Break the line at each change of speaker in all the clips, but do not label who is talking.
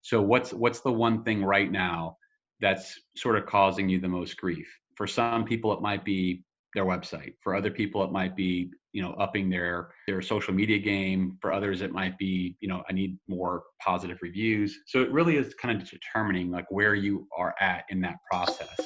So what's the one thing right now that's sort of causing you the most grief? For some people, it might be their website. For other people, it might be, upping their social media game. For others, it might be, I need more positive reviews. So it really is kind of determining like where you are at in that process.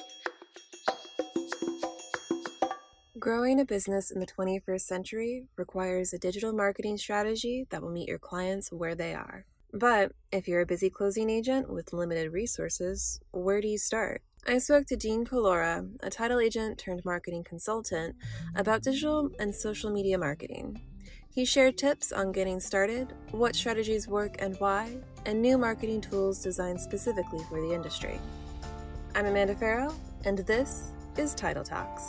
Growing a business in the 21st century requires a digital marketing strategy that will meet your clients where they are. But if you're a busy closing agent with limited resources, where do you start? I spoke to Dean Collura, a title agent turned marketing consultant, about digital and social media marketing. He shared tips on getting started, what strategies work and why, and new marketing tools designed specifically for the industry. I'm Amanda Farrow, and this is Title Talks.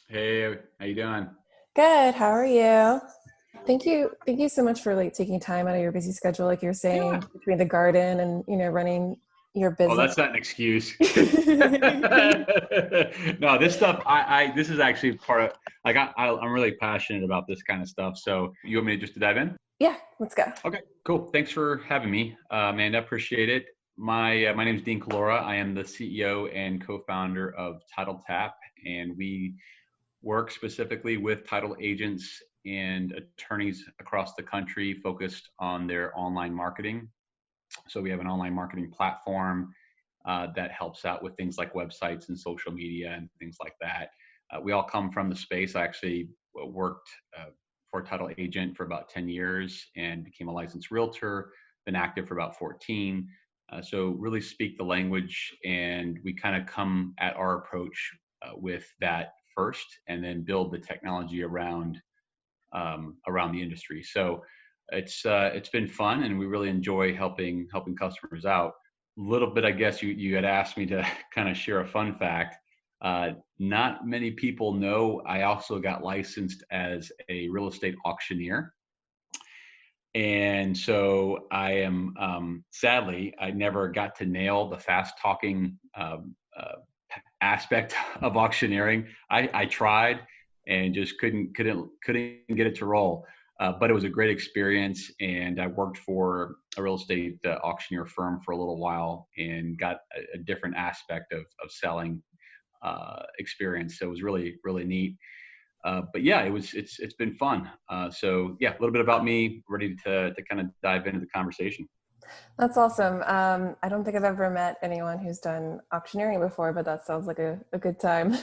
Hey, how you doing?
Good. How are you? Thank you so much for taking time out of your busy schedule, like you're saying, between the garden and running your business.
Oh, that's not an excuse. No, this stuff this is actually part of I'm really passionate about this kind of stuff. So you want me just to dive in?
Yeah, let's go.
Okay, cool. Thanks for having me, Amanda. Appreciate it. My name is Dean Collura. I am the CEO and co-founder of TitleTap, and we work specifically with title agents and attorneys across the country focused on their online marketing. So we have an online marketing platform that helps out with things like websites and social media and things like that. We all come from the space. I actually worked for a title agent for about 10 years and became a licensed realtor, been active for about 14. So really speak the language, and we kind of come at our approach with that first, and then build the technology around the industry. So it's been fun, and we really enjoy helping customers out. A little bit, I guess you had asked me to kind of share a fun fact. Not many people know I also got licensed as a real estate auctioneer. And so I am, sadly, I never got to nail the fast talking aspect of auctioneering. I tried and just couldn't get it to roll. But it was a great experience, and I worked for a real estate auctioneer firm for a little while and got a different aspect of selling experience. So it was really, really neat. But yeah, it's been fun. So yeah, a little bit about me, ready to kind of dive into the conversation.
That's awesome. I don't think I've ever met anyone who's done auctioneering before, but that sounds like a good time.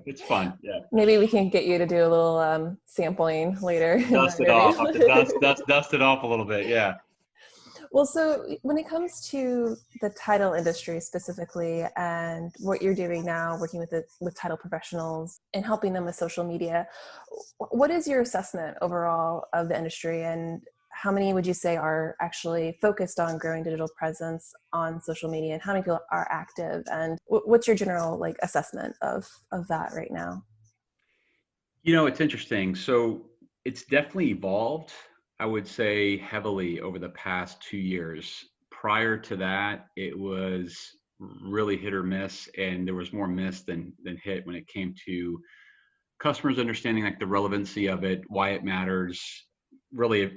It's fun. Yeah.
Maybe we can get you to do a little sampling later.
Dust it off. Have to dust it off a little bit. Yeah.
Well, so when it comes to the title industry specifically and what you're doing now, working with title professionals and helping them with social media, what is your assessment overall of the industry, and how many would you say are actually focused on growing digital presence on social media, and how many people are active, and what's your general assessment of that right now?
It's interesting. So it's definitely evolved, I would say, heavily over the past 2 years. Prior to that, it was really hit or miss, and there was more miss than hit when it came to customers understanding the relevancy of it, why it matters, really,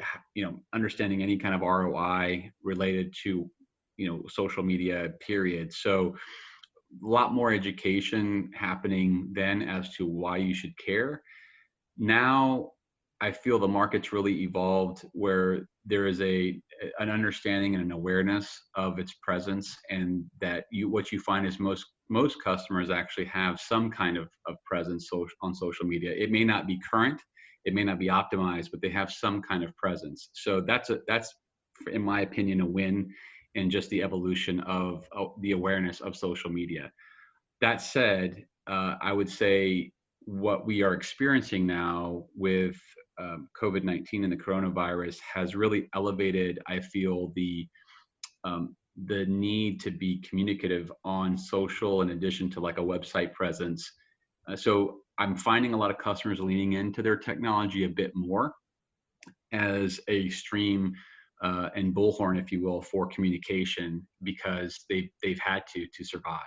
understanding any kind of ROI related to, social media, period. So a lot more education happening then as to why you should care. Now I feel the market's really evolved, where there is an understanding and an awareness of its presence, and that what you find is most customers actually have some kind of presence on social media. It may not be current, it may not be optimized, but they have some kind of presence. So that's in my opinion a win in just the evolution of the awareness of social media. That said, I would say what we are experiencing now with COVID-19 and the coronavirus has really elevated, I feel, the need to be communicative on social, in addition to a website presence. So I'm finding a lot of customers leaning into their technology a bit more as a stream and bullhorn, if you will, for communication, because they've had to survive.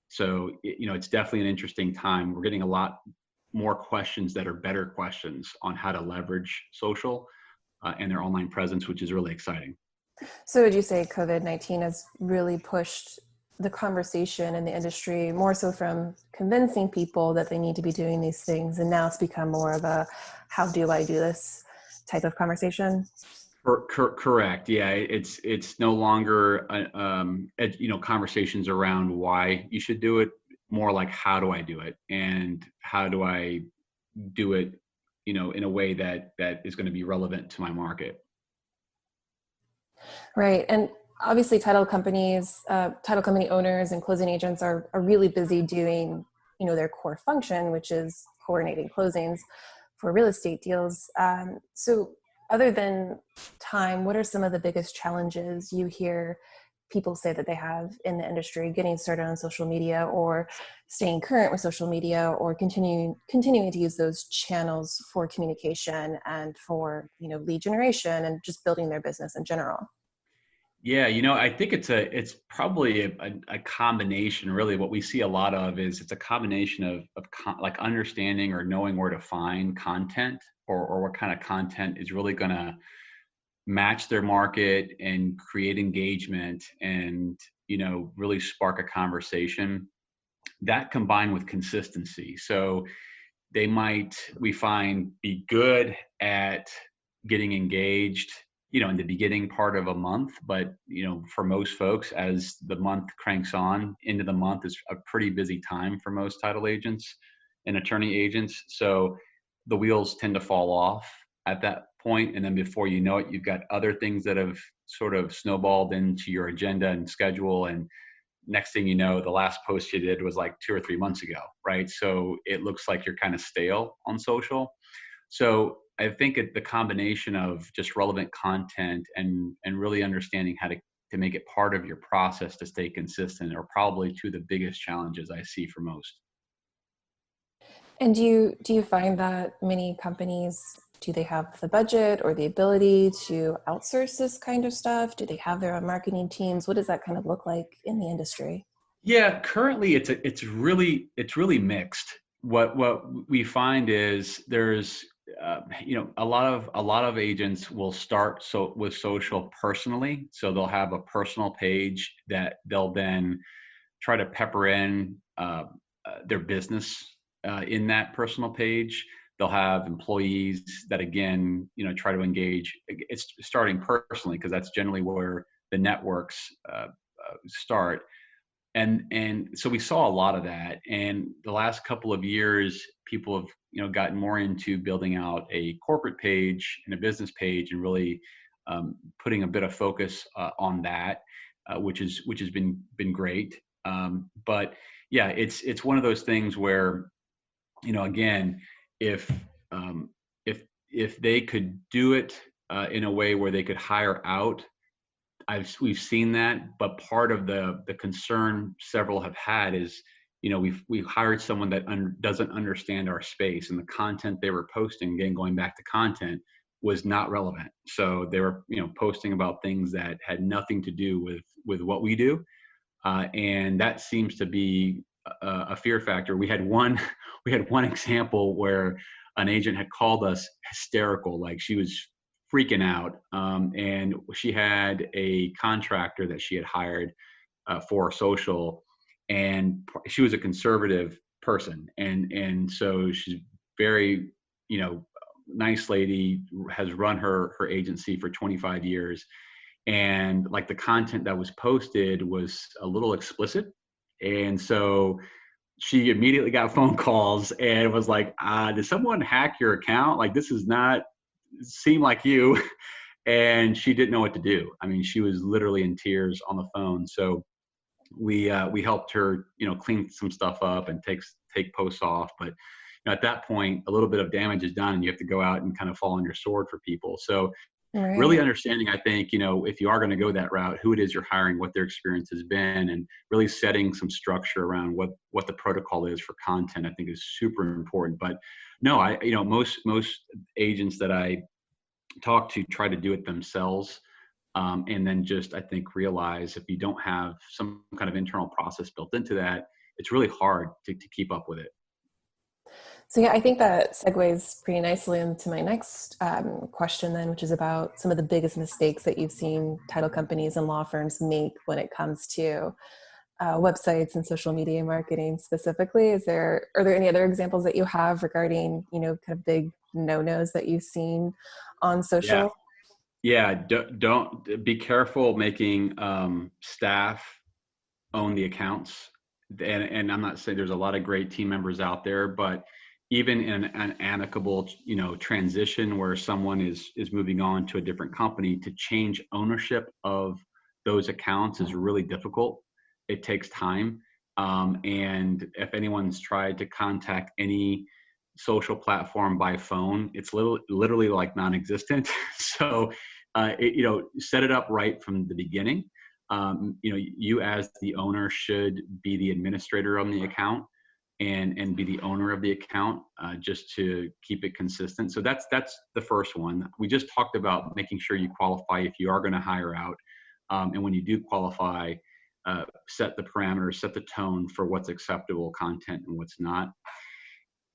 So, it's definitely an interesting time. We're getting a lot more questions that are better questions on how to leverage social. and their online presence, which is really exciting.
So would you say COVID-19 has really pushed the conversation in the industry more so from convincing people that they need to be doing these things, and now it's become more of a how do I do this type of conversation?
Correct. Yeah, it's no longer conversations around why you should do it. More like how do I do it, and how do I do it, in a way that is going to be relevant to my market.
Right. And obviously title company owners and closing agents are really busy doing, their core function, which is coordinating closings for real estate deals. So other than time, what are some of the biggest challenges you hear people say that they have in the industry, getting started on social media or staying current with social media or continuing to use those channels for communication and for, lead generation and just building their business in general?
Yeah, I think it's probably a combination. Really, what we see a lot of is it's a combination of like understanding or knowing where to find content, or what kind of content is really going to match their market and create engagement, and really spark a conversation. That combined with consistency. So they might, we find, be good at getting engaged, in the beginning part of a month. But, for most folks, as the month cranks on, into the month is a pretty busy time for most title agents and attorney agents. So the wheels tend to fall off at that point. And then before you know it, you've got other things that have sort of snowballed into your agenda and schedule. And next thing you know, the last post you did was like 2 or 3 months ago, right? So it looks like you're kind of stale on social. So I think the combination of just relevant content and really understanding how to make it part of your process to stay consistent are probably two of the biggest challenges I see for most.
And do you find that many companies, do they have the budget or the ability to outsource this kind of stuff? Do they have their own marketing teams? What does that kind of look like in the industry?
Yeah, currently it's really mixed. What we find is there's a lot of agents will start with social personally, so they'll have a personal page that they'll then try to pepper in their business in that personal page. They'll have employees that, again, try to engage. It's starting personally because that's generally where the networks start. And so we saw a lot of that. And the last couple of years, people have gotten more into building out a corporate page and a business page, and really putting a bit of focus on that, which has been great. But yeah, it's one of those things where, again, if um, if they could do it in a way where they could hire out, we've seen that. But part of the concern several have had is, we've hired someone that doesn't understand our space, and the content they were posting, again, going back to content, was not relevant. So they were, posting about things that had nothing to do with what we do, and that seems to be a fear factor. We had one we had one example where an agent had called us hysterical, like she was freaking out, and she had a contractor that she had hired for social, and she was a conservative person, and so she's very, nice lady, has run her agency for 25 years, and like the content that was posted was a little explicit. And so she immediately got phone calls and was like, did someone hack your account? Like, this is not seem like you. And she didn't know what to do. I mean, she was literally in tears on the phone. So we helped her, clean some stuff up and take posts off. But at that point, a little bit of damage is done, and you have to go out and kind of fall on your sword for people. So really
Right.
understanding, I think, if you are going to go that route, who it is you're hiring, what their experience has been, and really setting some structure around what the protocol is for content, I think, is super important. But no, most agents that I talk to try to do it themselves, and then just, I think, realize if you don't have some kind of internal process built into that, it's really hard to keep up with it.
So yeah, I think that segues pretty nicely into my next question then, which is about some of the biggest mistakes that you've seen title companies and law firms make when it comes to websites and social media marketing specifically. Are there any other examples that you have regarding, kind of big no-nos that you've seen on
Yeah.
social?
Yeah. Don't be careful making staff own the accounts. And I'm not saying there's a lot of great team members out there, but even in an amicable, transition where someone is moving on to a different company, to change ownership of those accounts is really difficult. It takes time. And if anyone's tried to contact any social platform by phone, it's literally like non-existent. So, set it up right from the beginning. You as the owner should be the administrator on the account and be the owner of the account, just to keep it consistent. So that's the first one. We just talked about making sure you qualify if you are going to hire out, and when you do qualify, set the parameters, set the tone for what's acceptable content and what's not.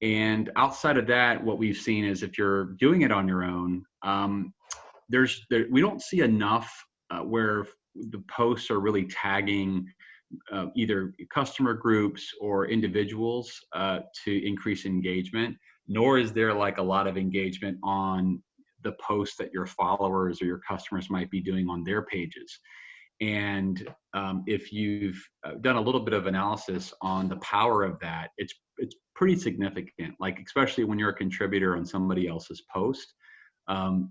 And outside of that, what we've seen is if you're doing it on your own, we don't see enough where the posts are really tagging either customer groups or individuals to increase engagement, nor is there like a lot of engagement on the posts that your followers or your customers might be doing on their pages. And if you've done a little bit of analysis on the power of that, it's pretty significant. Like especially when you're a contributor on somebody else's post,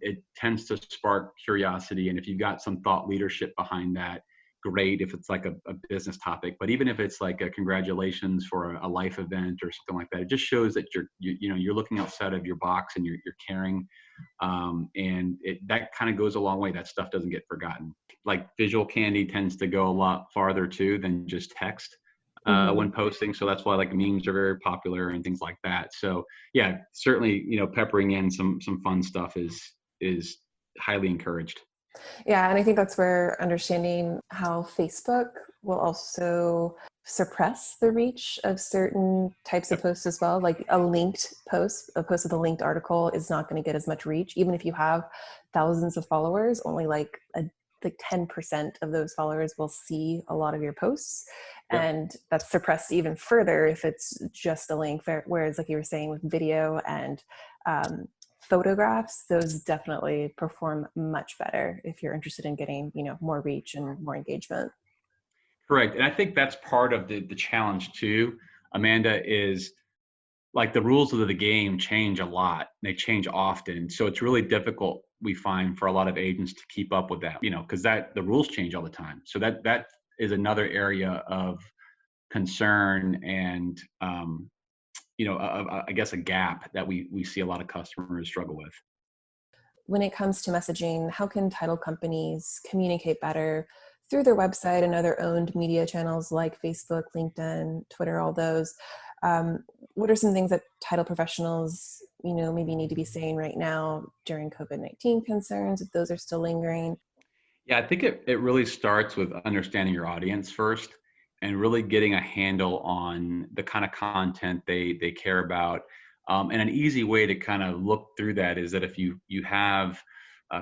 it tends to spark curiosity. And if you've got some thought leadership behind that, great. If it's like a business topic, but even if it's like a congratulations for a life event or something like that, it just shows that you're looking outside of your box and you're caring. And that kind of goes a long way. That stuff doesn't get forgotten. Like visual candy tends to go a lot farther too than just text
Mm-hmm.
when posting. So that's why like memes are very popular and things like that. So yeah, certainly, peppering in some fun stuff is highly encouraged.
Yeah, and I think that's where understanding how Facebook will also suppress the reach of certain types of
Yep.
posts as well. Like a post with a linked article is not going to get as much reach, even if you have thousands of followers. Only like 10% of those followers will see a lot of your posts,
Yep.
and that's suppressed even further if it's just a link. Whereas, like you were saying, with video and um, photographs, those definitely perform much better if you're interested in getting, more reach and more engagement.
Correct. And I think that's part of the challenge too, Amanda, is like the rules of the game change a lot. They change often. So it's really difficult, we find, for a lot of agents to keep up with that, because the rules change all the time. So that is another area of concern and, I guess a gap that we see a lot of customers struggle with.
When it comes to messaging, how can title companies communicate better through their website and other owned media channels like Facebook, LinkedIn, Twitter, all those? Um, what are some things that title professionals, maybe need to be saying right now during COVID-19 concerns, if those are still lingering?
Yeah, I think it really starts with understanding your audience first and really getting a handle on the kind of content they care about. And an easy way to kind of look through that is that if you have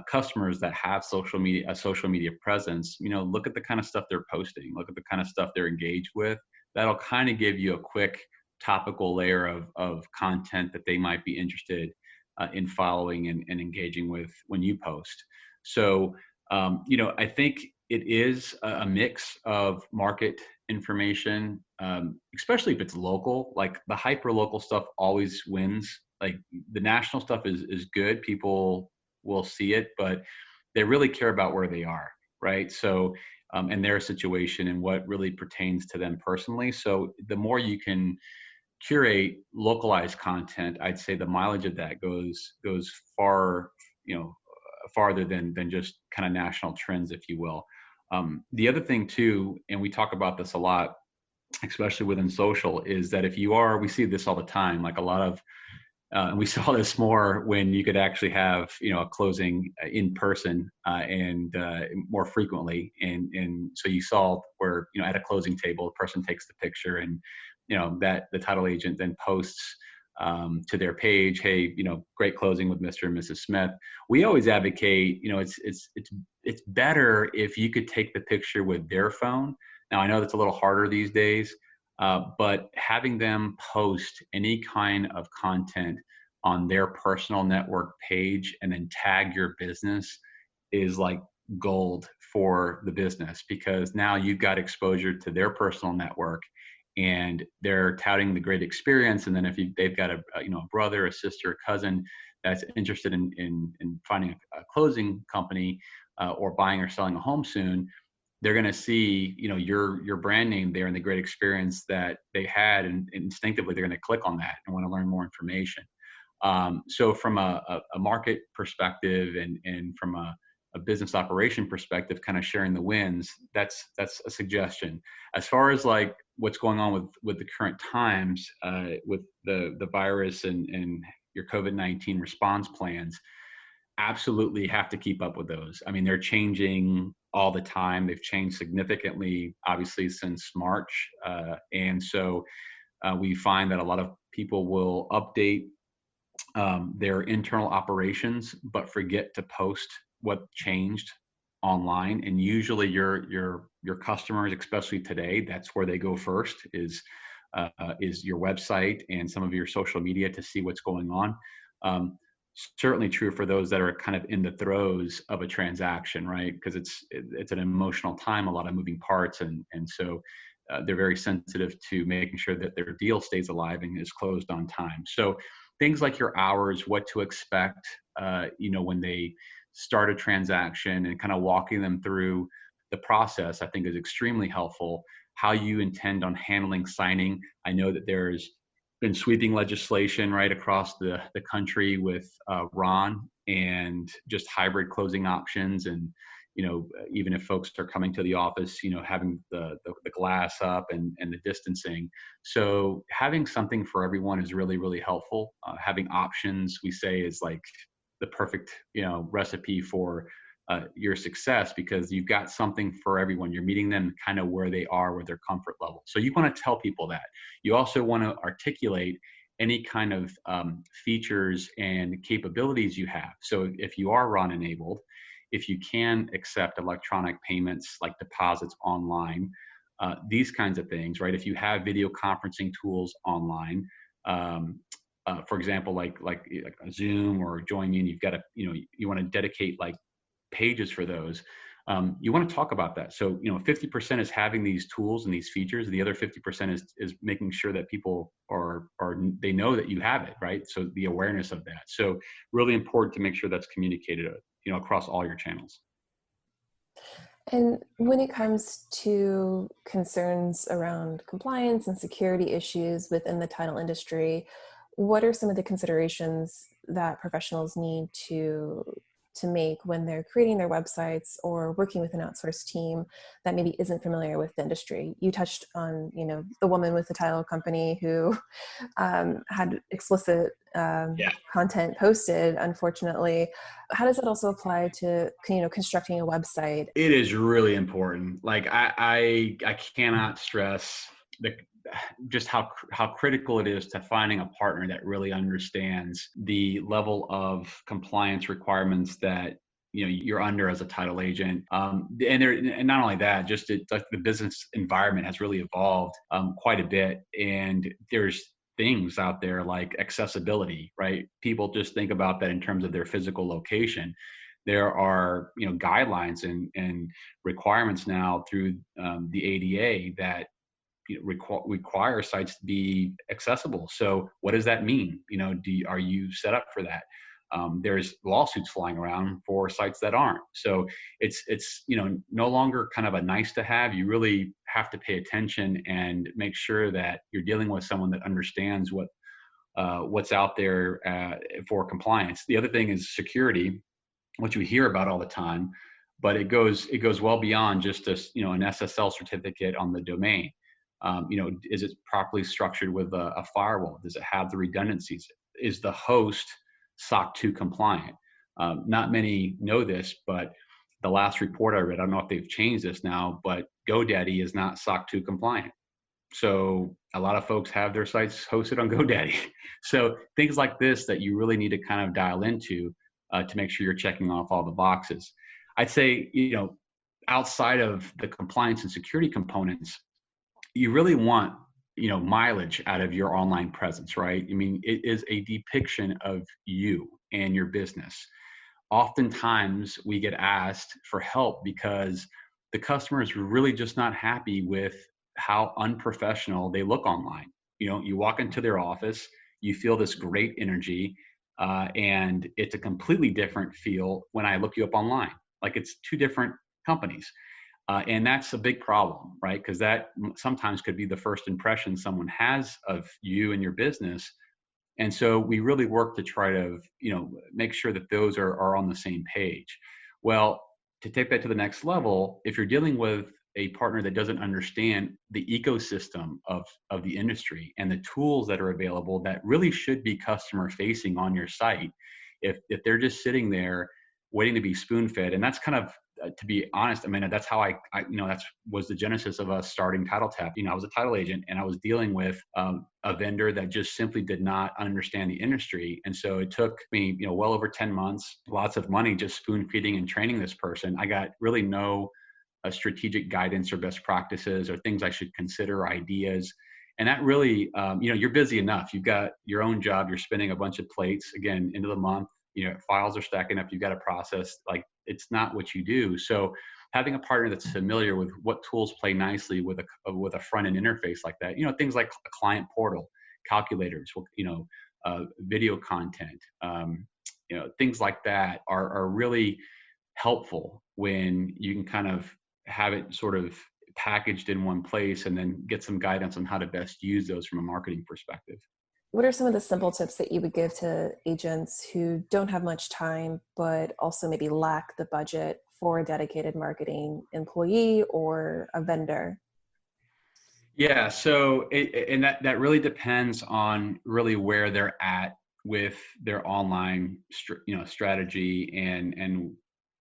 customers that have a social media presence, look at the kind of stuff they're posting, look at the kind of stuff they're engaged with. That'll kind of give you a quick topical layer of content that they might be interested in following and engaging with when you post. So I think it is a mix of market information, especially if it's local. Like the hyper local stuff always wins. Like the national stuff is good. People will see it, but they really care about where they are, right? So, and their situation and what really pertains to them personally. So the more you can curate localized content, I'd say the mileage of that goes far, farther than just kind of national trends, if you will. The other thing too, and we talk about this a lot, especially within social, is that we see this all the time, like a lot of, and we saw this more when you could actually have, a closing in person and more frequently. And so you saw where, at a closing table, the person takes the picture and, that the title agent then posts to their page. Hey, great closing with Mr. and Mrs. Smith. We always advocate, it's better if you could take the picture with their phone. Now I know that's a little harder these days, but having them post any kind of content on their personal network page and then tag your business is like gold for the business, because now you've got exposure to their personal network and they're touting the great experience. And then if they've got a brother, a sister, a cousin that's interested in finding a closing company, or buying or selling a home soon, they're going to see your brand name there and the great experience that they had, and instinctively they're going to click on that and want to learn more information. So from a market perspective and from a business operation perspective, kind of sharing the wins, that's a suggestion. As far as like what's going on with the current times, with the virus and your COVID-19 response plans, absolutely have to keep up with those. I mean, they're changing all the time. They've changed significantly, obviously, since March. And so we find that a lot of people will update their internal operations, but forget to post what changed online. And usually your customers, especially today, that's where they go first is your website and some of your social media to see what's going on. Certainly true for those that are kind of in the throes of a transaction, right? Because it's an emotional time, a lot of moving parts, and so they're very sensitive to making sure that their deal stays alive and is closed on time. So things like your hours, what to expect, when they start a transaction, and kind of walking them through the process, I think is extremely helpful. How you intend on handling signing. I know that there's been sweeping legislation right across the country with Ron and just hybrid closing options. And, even if folks are coming to the office, having the glass up and the distancing. So having something for everyone is really, really helpful. Having options, we say, is like the perfect, recipe for your success, because you've got something for everyone. You're meeting them kind of where they are with their comfort level. So you want to tell people that. You also want to articulate any kind of features and capabilities you have. So if you are RON enabled, if you can accept electronic payments like deposits online, these kinds of things, right? If you have video conferencing tools online, for example, like a Zoom or Join Me, and you've got to, you want to dedicate like pages for those. You want to talk about that. So, 50% is having these tools and these features. The other 50% is making sure that people they know that you have it, right? So the awareness of that. So really important to make sure that's communicated, across all your channels.
And when it comes to concerns around compliance and security issues within the title industry, what are some of the considerations that professionals need to make when they're creating their websites or working with an outsourced team that maybe isn't familiar with the industry? You touched on, the woman with the title company who had explicit content posted, unfortunately. How does that also apply to, constructing a website?
It is really important. Like I cannot stress just how critical it is to finding a partner that really understands the level of compliance requirements that you're under as a title agent. And not only that, just like the business environment has really evolved quite a bit, and there's things out there like accessibility, right? People just think about that in terms of their physical location. There are guidelines and requirements now through the ADA that require sites to be accessible. So what does that mean? Are you set up for that? There's lawsuits flying around for sites that aren't. So it's no longer kind of a nice to have. You really have to pay attention and make sure that you're dealing with someone that understands what's out there for compliance. The other thing is security, which we hear about all the time, but it goes well beyond just an SSL certificate on the domain. Is it properly structured with a firewall? Does it have the redundancies? Is the host SOC 2 compliant? Not many know this, but the last report I read, I don't know if they've changed this now, but GoDaddy is not SOC 2 compliant. So a lot of folks have their sites hosted on GoDaddy. So things like this that you really need to kind of dial into to make sure you're checking off all the boxes. I'd say, outside of the compliance and security components, you really want, mileage out of your online presence, right? I mean, it is a depiction of you and your business. Oftentimes we get asked for help because the customer is really just not happy with how unprofessional they look online. You walk into their office, you feel this great energy, and it's a completely different feel when I look you up online. Like it's two different companies. And that's a big problem, right? Because that sometimes could be the first impression someone has of you and your business. And so we really work to try to, make sure that those are on the same page. Well, to take that to the next level, if you're dealing with a partner that doesn't understand the ecosystem of the industry and the tools that are available that really should be customer facing on your site, if they're just sitting there waiting to be spoon fed, and that's kind of to be honest, I mean, that's how that's was the genesis of us starting TitleTap. I was a title agent and I was dealing with a vendor that just simply did not understand the industry. And so it took me, well over 10 months, lots of money, just spoon feeding and training this person. I got really no strategic guidance or best practices or things I should consider, ideas. And that really, you're busy enough. You've got your own job. You're spinning a bunch of plates again into the month. Files are stacking up. You've got to process. Like it's not what you do. So having a partner that's familiar with what tools play nicely with a front end interface like that, things like a client portal, calculators, video content, things like that are really helpful when you can kind of have it sort of packaged in one place and then get some guidance on how to best use those from a marketing perspective.
What are some of the simple tips that you would give to agents who don't have much time, but also maybe lack the budget for a dedicated marketing employee or a vendor?
Yeah, so and that really depends on really where they're at with their online strategy and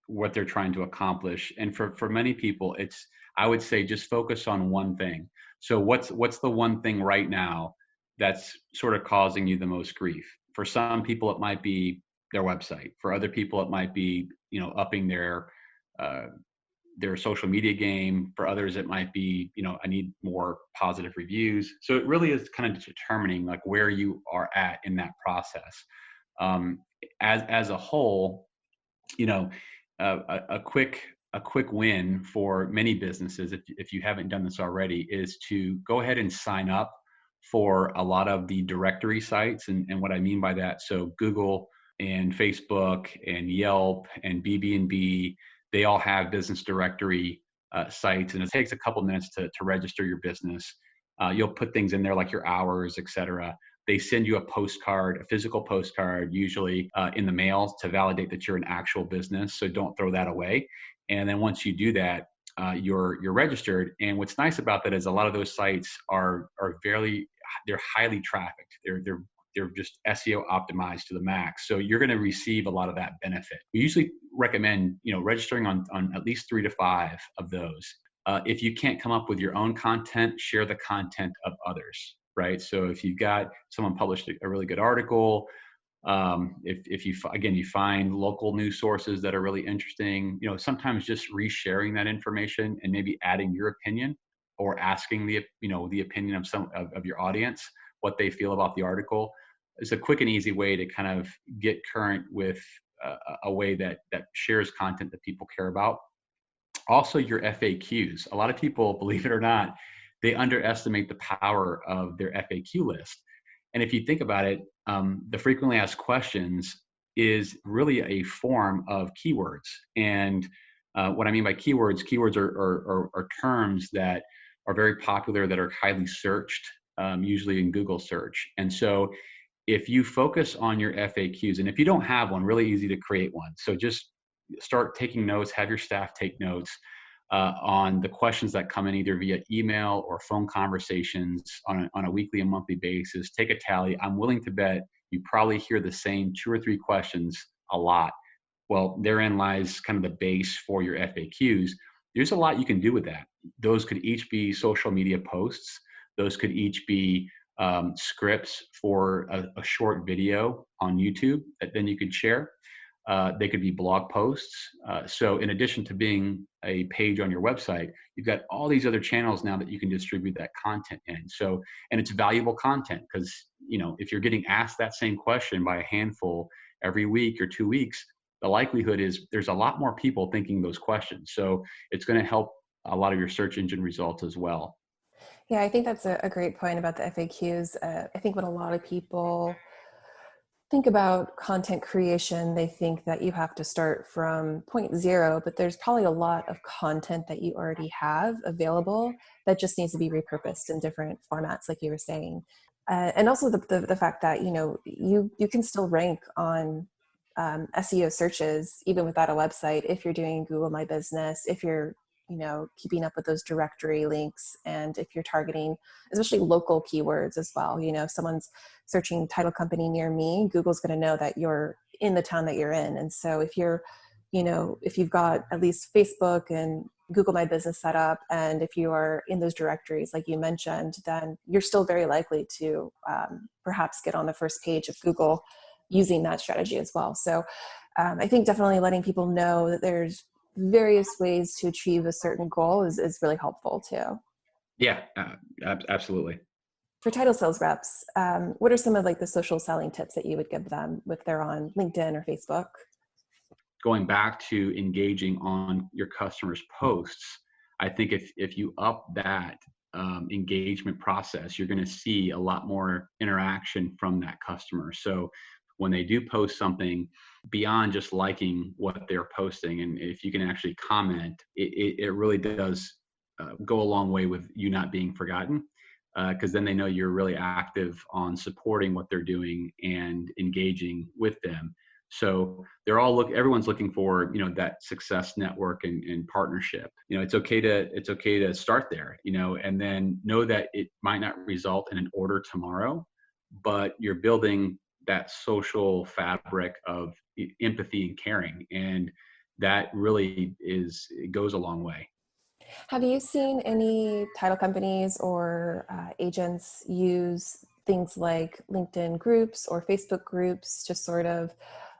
what they're trying to accomplish. And for many people, it's, I would say, just focus on one thing. So what's the one thing right now that's sort of causing you the most grief? For some people, it might be their website. For other people, it might be upping uh, their social media game. For others, it might be, I need more positive reviews. So it really is kind of determining like where you are at in that process. Um, as a whole, you know, a quick win for many businesses, if you haven't done this already, is to go ahead and sign up for a lot of the directory sites. And what I mean by that, so Google and Facebook and Yelp and BB&B, they all have business directory sites, and it takes a couple minutes to register your business. You'll put things in there like your hours, et cetera. They send you a postcard, a physical postcard, usually in the mail, to validate that you're an actual business. So don't throw that away. And then once you do that, you're registered. And what's nice about that is a lot of those sites are they're highly trafficked. They're just SEO optimized to the max. So you're going to receive a lot of that benefit. We usually recommend registering on at least 3 to 5 of those. If you can't come up with your own content, share the content of others, right? So if you've got someone published a really good article, if you find local news sources that are really interesting, sometimes just resharing that information and maybe adding your opinion or asking the opinion of of your audience, what they feel about the article, is a quick and easy way to kind of get current with a way that shares content that people care about. Also, your FAQs. A lot of people, believe it or not, they underestimate the power of their FAQ list. And if you think about it, the frequently asked questions is really a form of keywords. And what I mean by keywords are terms that are very popular, that are highly searched, usually in Google search. And so if you focus on your FAQs, and if you don't have one, really easy to create one. So just start taking notes, have your staff take notes on the questions that come in either via email or phone conversations on a weekly and monthly basis. Take a tally. I'm willing to bet you probably hear the same 2 or 3 questions a lot. Well, therein lies kind of the base for your FAQs. There's a lot you can do with that. Those could each be social media posts. Those could each be scripts for a short video on YouTube that then you could share. They could be blog posts. So in addition to being a page on your website, you've got all these other channels now that you can distribute that content in. So, and it's valuable content because, if you're getting asked that same question by a handful every week or 2 weeks, the likelihood is there's a lot more people thinking those questions. So it's going to help a lot of your search engine results as well.
Yeah, I think that's a great point about the FAQs. I think when a lot of people think about content creation, they think that you have to start from point zero, but there's probably a lot of content that you already have available that just needs to be repurposed in different formats, like you were saying. And also the fact that, you can still rank on SEO searches, even without a website, if you're doing Google My Business, if you're keeping up with those directory links, and if you're targeting especially local keywords as well. If someone's searching title company near me, Google's going to know that you're in the town that you're in. And so if if you've got at least Facebook and Google My Business set up, and if you are in those directories like you mentioned, then you're still very likely to perhaps get on the first page of Google using that strategy as well. So I think definitely letting people know that there's various ways to achieve a certain goal is really helpful too.
Yeah, absolutely.
For title sales reps, what are some of the social selling tips that you would give them if they're on LinkedIn or Facebook?
Going back to engaging on your customers' posts, I think if you up that engagement process, you're going to see a lot more interaction from that customer. So when they do post something, beyond just liking what they're posting, and if you can actually comment, it really does go a long way with you not being forgotten, because then they know you're really active on supporting what they're doing and engaging with them. So everyone's looking for, that success network and partnership. It's okay to start there, and then know that it might not result in an order tomorrow, but you're building that social fabric of empathy and caring. And that really it goes a long way.
Have you seen any title companies or agents use things like LinkedIn groups or Facebook groups to sort of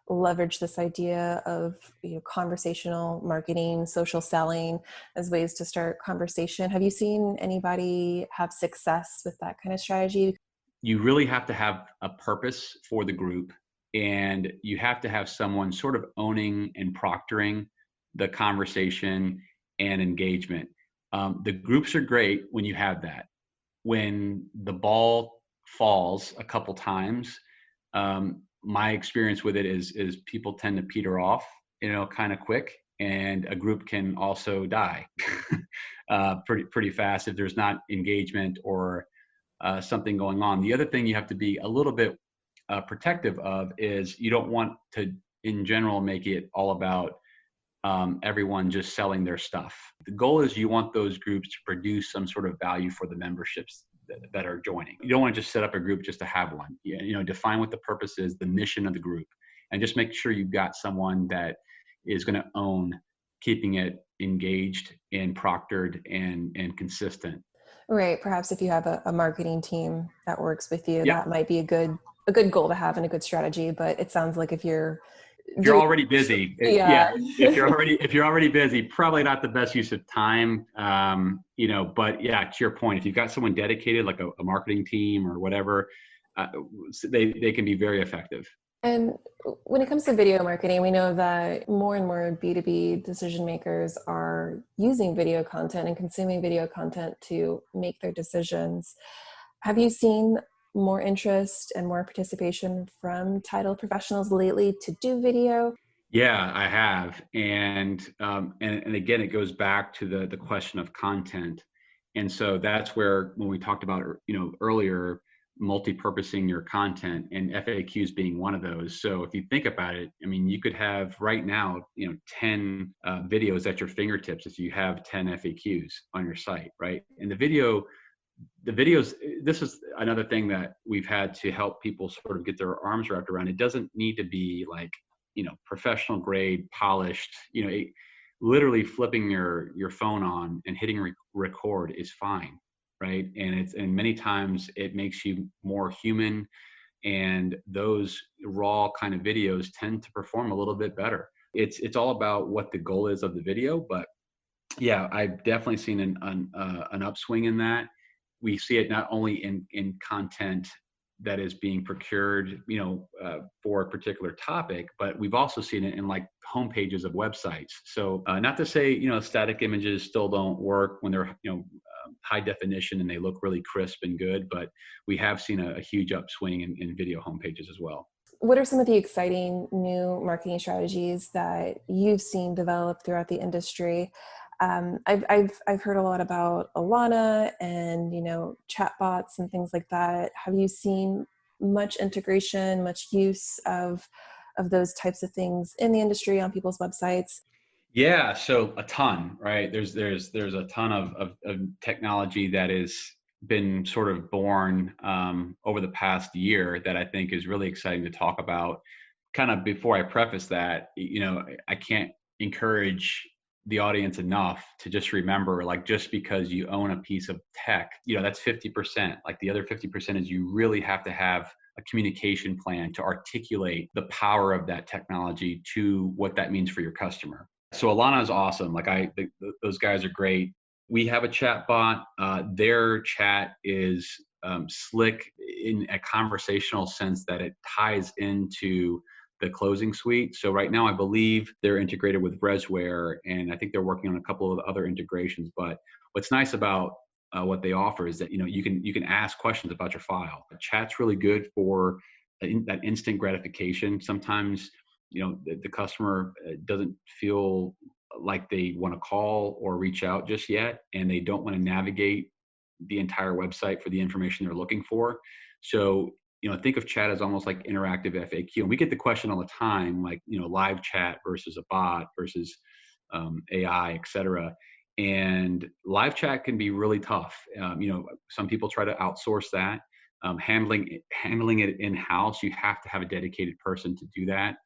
leverage this idea of conversational marketing, social selling as ways to start conversation? Have you seen anybody have success with that kind of strategy?
You really have to have a purpose for the group, and you have to have someone sort of owning and proctoring the conversation and engagement. The groups are great when you have that. When the ball falls a couple times, my experience with it is people tend to peter off, kind of quick, and a group can also die pretty fast if there's not engagement or something going on. The other thing you have to be a little bit protective of is you don't want to, in general, make it all about everyone just selling their stuff. The goal is you want those groups to produce some sort of value for the memberships that are joining. You don't want to just set up a group just to have one. Define what the purpose is, the mission of the group, and just make sure you've got someone that is going to own keeping it engaged and proctored and consistent.
Right. Perhaps if you have a marketing team that works with you,
Yeah.
that might be a good goal to have and a good strategy. But it sounds like if you're
You're
doing,
already busy.
yeah.
If you're already busy, probably not the best use of time. But yeah, to your point, if you've got someone dedicated, like a marketing team or whatever, they can be very effective.
And when it comes to video marketing, we know that more and more B2B decision makers are using video content and consuming video content to make their decisions. Have you seen more interest and more participation from title professionals lately to do video?
Yeah, I have, and again, it goes back to the question of content, and so that's where when we talked about earlier, multi-purposing your content and FAQs being one of those. So if you think about it, I mean, you could have right now 10 videos at your fingertips if you have 10 FAQs on your site, right? And the videos, this is another thing that we've had to help people sort of get their arms wrapped around. It doesn't need to be like professional grade, polished. Literally flipping your phone on and hitting record is fine, right? And many times it makes you more human, and those raw kind of videos tend to perform a little bit better. It's all about what the goal is of the video, but yeah, I've definitely seen an upswing in that. We see it not only in content that is being procured, for a particular topic, but we've also seen it in like homepages of websites. So not to say static images still don't work when they're high definition and they look really crisp and good, but we have seen a huge upswing in video homepages as well.
What are some of the exciting new marketing strategies that you've seen develop throughout the industry? I've heard a lot about Alana and chatbots and things like that. Have you seen much integration, much use of those types of things in the industry on people's websites?
Yeah, so a ton, right? There's a ton of technology that has been sort of born over the past year that I think is really exciting to talk about. Kind of before I preface that, I can't encourage the audience enough to just remember, like, just because you own a piece of tech, that's 50%. Like, the other 50% is you really have to have a communication plan to articulate the power of that technology to what that means for your customer. So Alana is awesome. Like, those guys are great. We have a chat bot. Their chat is slick in a conversational sense that it ties into the closing suite. So right now, I believe they're integrated with Resware, and I think they're working on a couple of other integrations. But what's nice about what they offer is that you can ask questions about your file. The chat's really good for that instant gratification. Sometimes the customer doesn't feel like they want to call or reach out just yet, and they don't want to navigate the entire website for the information they're looking for. So think of chat as almost like interactive FAQ. And we get the question all the time, like live chat versus a bot versus AI, et cetera. And live chat can be really tough. Some people try to outsource that. Handling it in house, you have to have a dedicated person to do that.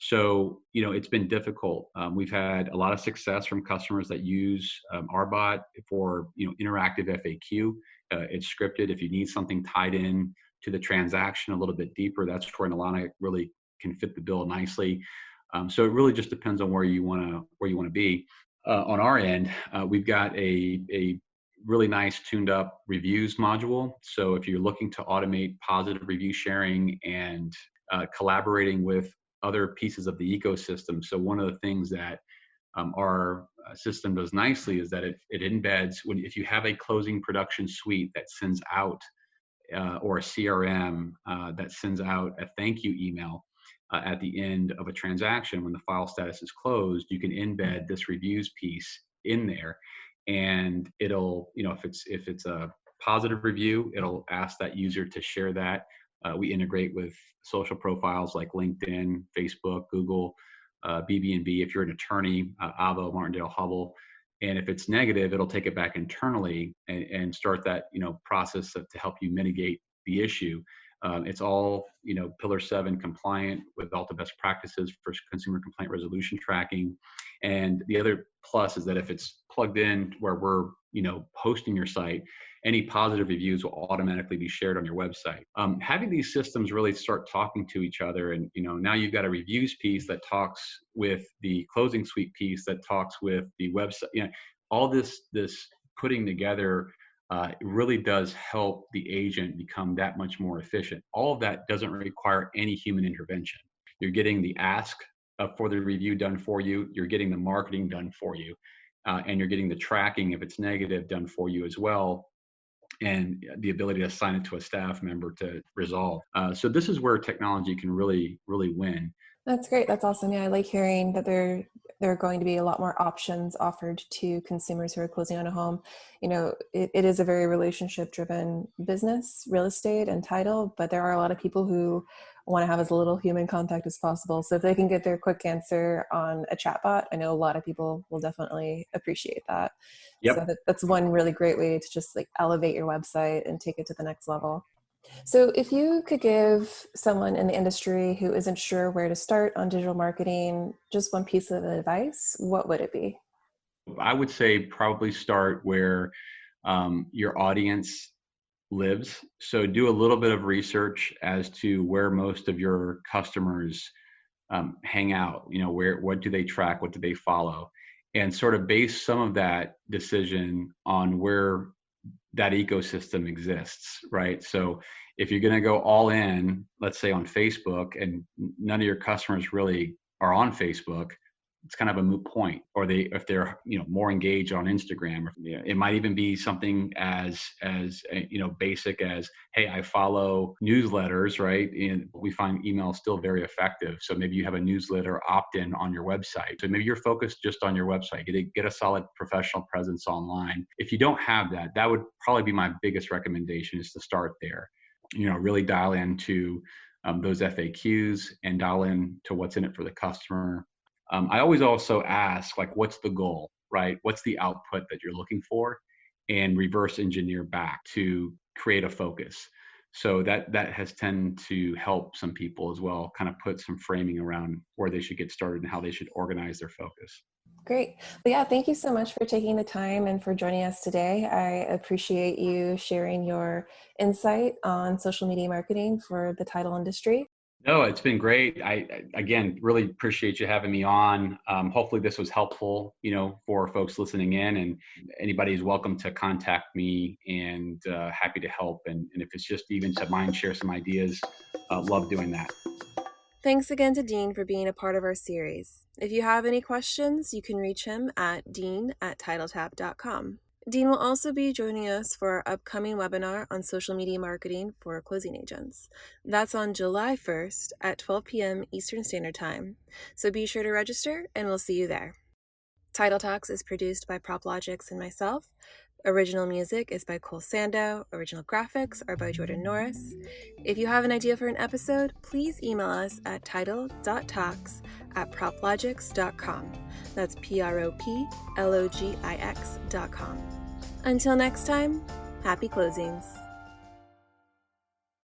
So, it's been difficult. We've had a lot of success from customers that use our bot for, interactive FAQ. It's scripted. If you need something tied in to the transaction a little bit deeper, that's where an Alana really can fit the bill nicely. So it really just depends on where you want to be. On our end, we've got a really nice tuned up reviews module. So if you're looking to automate positive review sharing and collaborating with other pieces of the ecosystem. So one of the things that our system does nicely is that it embeds if you have a closing production suite that sends out or a CRM that sends out a thank you email at the end of a transaction when the file status is closed, you can embed this reviews piece in there, and it'll if it's a positive review, it'll ask that user to share that. We integrate with social profiles like LinkedIn, Facebook, Google, BB&B. If you're an attorney, Avvo, Martindale, Hubble. And if it's negative, it'll take it back internally and start that process to help you mitigate the issue. It's all Pillar 7 compliant with all the best practices for consumer complaint resolution tracking. And the other plus is that if it's plugged in where we're hosting your site, any positive reviews will automatically be shared on your website. Having these systems really start talking to each other, and now you've got a reviews piece that talks with the closing suite piece that talks with the website. All this putting together really does help the agent become that much more efficient. All of that doesn't require any human intervention. You're getting the ask for the review done for you. You're getting the marketing done for you. And you're getting the tracking if it's negative done for you as well, and the ability to assign it to a staff member to resolve. So this is where technology can really, really win.
That's great. That's awesome. Yeah, I like hearing that there are going to be a lot more options offered to consumers who are closing on a home. It is a very relationship-driven business, real estate and title, but there are a lot of people who want to have as little human contact as possible. So if they can get their quick answer on a chatbot, I know a lot of people will definitely appreciate that. So
Yep.
that's one really great way to just like elevate your website and take it to the next level. So, if you could give someone in the industry who isn't sure where to start on digital marketing just one piece of advice, what would it be?
I would say probably start where your audience lives. So do a little bit of research as to where most of your customers hang out. What do they track? What do they follow? And sort of base some of that decision on where that ecosystem exists, right? So if you're going to go all in, let's say on Facebook, and none of your customers really are on Facebook, it's kind of a moot point. Or if they're more engaged on Instagram, or it might even be something as basic as, hey, I follow newsletters, right? And we find email still very effective. So maybe you have a newsletter opt-in on your website. So maybe you're focused just on your website. Get a solid professional presence online. If you don't have that, that would probably be my biggest recommendation, is to start there. Really dial into those FAQs and dial in to what's in it for the customer. I always also ask, like, what's the goal, right? What's the output that you're looking for? And reverse engineer back to create a focus. So that has tended to help some people as well, kind of put some framing around where they should get started and how they should organize their focus.
Great. But yeah, thank you so much for taking the time and for joining us today. I appreciate you sharing your insight on social media marketing for the title industry.
No, it's been great. Again, really appreciate you having me on. Hopefully this was helpful, for folks listening in, and anybody's welcome to contact me, and happy to help. And if it's just even to mind share some ideas, love doing that.
Thanks again to Dean for being a part of our series. If you have any questions, you can reach him at dean@TitleTap.com. Dean will also be joining us for our upcoming webinar on social media marketing for closing agents. That's on July 1st at 12 p.m. Eastern Standard Time. So be sure to register, and we'll see you there. Title Talks is produced by PropLogix and myself. Original music is by Cole Sando. Original graphics are by Jordan Norris. If you have an idea for an episode, please email us at title.talks@proplogix.com. That's PROPLOGIX.com. Until next time, happy closings.